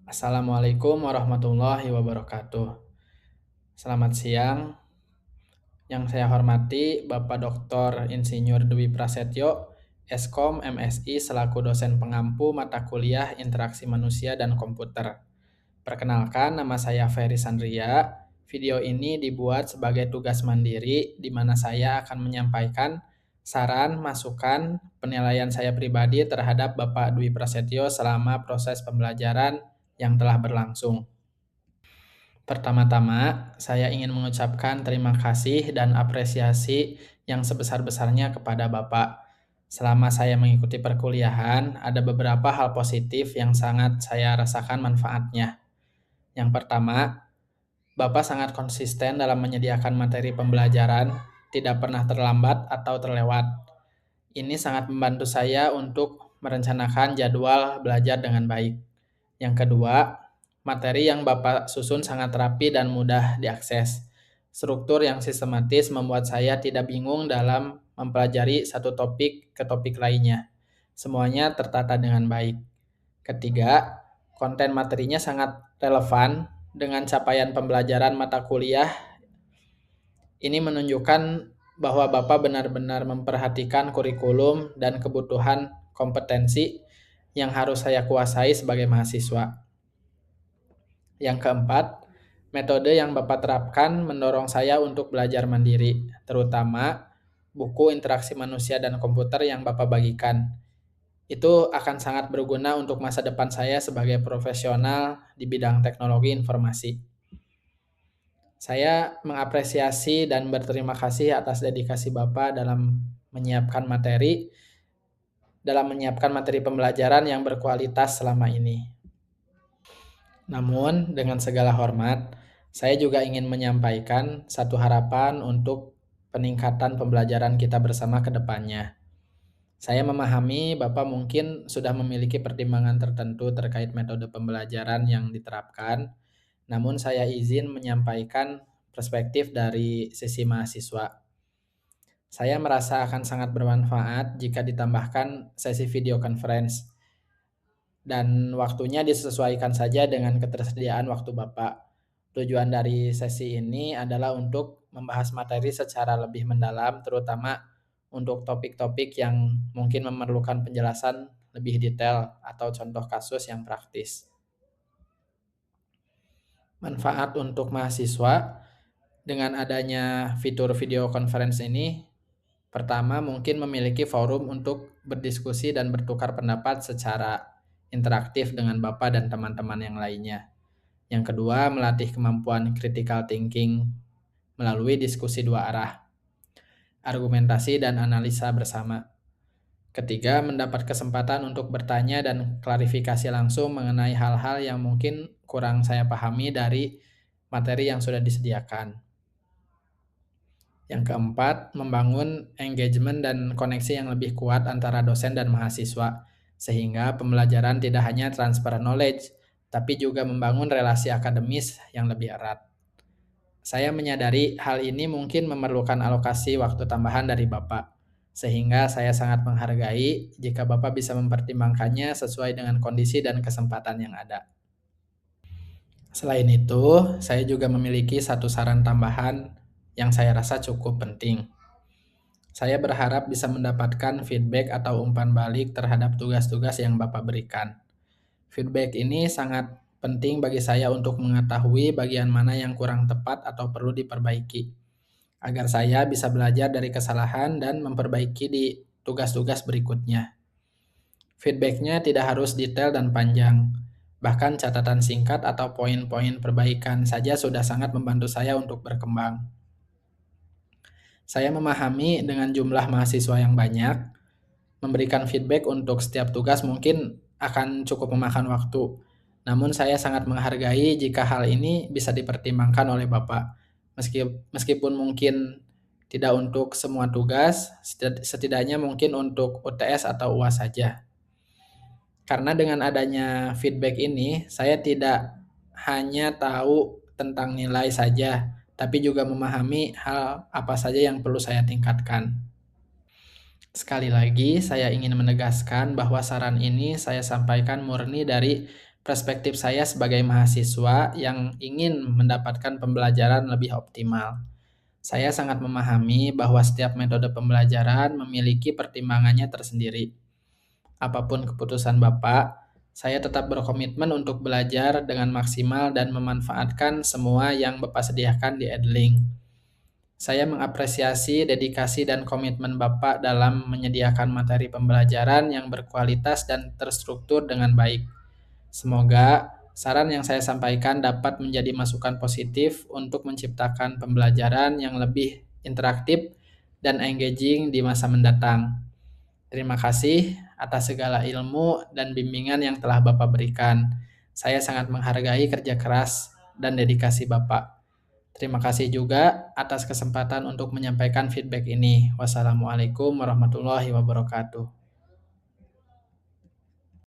Assalamualaikum warahmatullahi wabarakatuh. Selamat siang, yang saya hormati Bapak Dr. Insinyur Dwi Prasetyo, Eskom MSI selaku dosen pengampu mata kuliah Interaksi Manusia dan Komputer. Perkenalkan, nama saya Ferry Sandria. Video ini dibuat sebagai tugas mandiri di mana saya akan menyampaikan saran, masukan, penilaian saya pribadi terhadap Bapak Dwi Prasetyo selama proses pembelajaran yang telah berlangsung. Pertama-tama, saya ingin mengucapkan terima kasih dan apresiasi yang sebesar-besarnya kepada Bapak. Selama saya mengikuti perkuliahan, ada beberapa hal positif yang sangat saya rasakan manfaatnya. Yang pertama, Bapak sangat konsisten dalam menyediakan materi pembelajaran, tidak pernah terlambat atau terlewat. Ini sangat membantu saya untuk merencanakan jadwal belajar dengan baik. Yang kedua, materi yang Bapak susun sangat rapi dan mudah diakses. Struktur yang sistematis membuat saya tidak bingung dalam mempelajari satu topik ke topik lainnya. Semuanya tertata dengan baik. Ketiga, konten materinya sangat relevan dengan capaian pembelajaran mata kuliah. Ini menunjukkan bahwa Bapak benar-benar memperhatikan kurikulum dan kebutuhan kompetensi yang harus saya kuasai sebagai mahasiswa. Yang keempat, metode yang Bapak terapkan mendorong saya untuk belajar mandiri, terutama buku interaksi manusia dan komputer yang Bapak bagikan. Itu akan sangat berguna untuk masa depan saya sebagai profesional di bidang teknologi informasi. Saya mengapresiasi dan berterima kasih atas dedikasi Bapak dalam menyiapkan materi pembelajaran yang berkualitas selama ini. Namun, dengan segala hormat, saya juga ingin menyampaikan satu harapan untuk peningkatan pembelajaran kita bersama ke depannya. Saya memahami Bapak mungkin sudah memiliki pertimbangan tertentu terkait metode pembelajaran yang diterapkan, namun saya izin menyampaikan perspektif dari sisi mahasiswa. Saya merasa akan sangat bermanfaat jika ditambahkan sesi video conference dan waktunya disesuaikan saja dengan ketersediaan waktu Bapak. Tujuan dari sesi ini adalah untuk membahas materi secara lebih mendalam, terutama untuk topik-topik yang mungkin memerlukan penjelasan lebih detail atau contoh kasus yang praktis. Manfaat untuk mahasiswa dengan adanya fitur video conference ini, pertama mungkin memiliki forum untuk berdiskusi dan bertukar pendapat secara interaktif dengan Bapak dan teman-teman yang lainnya. Yang kedua, melatih kemampuan critical thinking melalui diskusi dua arah, argumentasi dan analisa bersama. Ketiga, mendapat kesempatan untuk bertanya dan klarifikasi langsung mengenai hal-hal yang mungkin kurang saya pahami dari materi yang sudah disediakan. Yang keempat, membangun engagement dan koneksi yang lebih kuat antara dosen dan mahasiswa, sehingga pembelajaran tidak hanya transfer knowledge, tapi juga membangun relasi akademis yang lebih erat. Saya menyadari hal ini mungkin memerlukan alokasi waktu tambahan dari Bapak, sehingga saya sangat menghargai jika Bapak bisa mempertimbangkannya sesuai dengan kondisi dan kesempatan yang ada. Selain itu, saya juga memiliki satu saran tambahan yang saya rasa cukup penting. Saya berharap bisa mendapatkan feedback atau umpan balik terhadap tugas-tugas yang Bapak berikan. Feedback ini sangat penting bagi saya untuk mengetahui bagian mana yang kurang tepat atau perlu diperbaiki, agar saya bisa belajar dari kesalahan dan memperbaiki di tugas-tugas berikutnya. Feedbacknya tidak harus detail dan panjang, bahkan catatan singkat atau poin-poin perbaikan saja sudah sangat membantu saya untuk berkembang. Saya memahami dengan jumlah mahasiswa yang banyak, memberikan feedback untuk setiap tugas mungkin akan cukup memakan waktu. Namun saya sangat menghargai jika hal ini bisa dipertimbangkan oleh Bapak. Meskipun mungkin tidak untuk semua tugas, setidaknya mungkin untuk UTS atau UAS saja. Karena dengan adanya feedback ini, saya tidak hanya tahu tentang nilai saja, tapi juga memahami hal apa saja yang perlu saya tingkatkan. Sekali lagi, saya ingin menegaskan bahwa saran ini saya sampaikan murni dari perspektif saya sebagai mahasiswa yang ingin mendapatkan pembelajaran lebih optimal. Saya sangat memahami bahwa setiap metode pembelajaran memiliki pertimbangannya tersendiri. Apapun keputusan Bapak, saya tetap berkomitmen untuk belajar dengan maksimal dan memanfaatkan semua yang Bapak sediakan di Edling. Saya mengapresiasi dedikasi dan komitmen Bapak dalam menyediakan materi pembelajaran yang berkualitas dan terstruktur dengan baik. Semoga saran yang saya sampaikan dapat menjadi masukan positif untuk menciptakan pembelajaran yang lebih interaktif dan engaging di masa mendatang. Terima kasih atas segala ilmu dan bimbingan yang telah Bapak berikan. Saya sangat menghargai kerja keras dan dedikasi Bapak. Terima kasih juga atas kesempatan untuk menyampaikan feedback ini. Wassalamualaikum warahmatullahi wabarakatuh.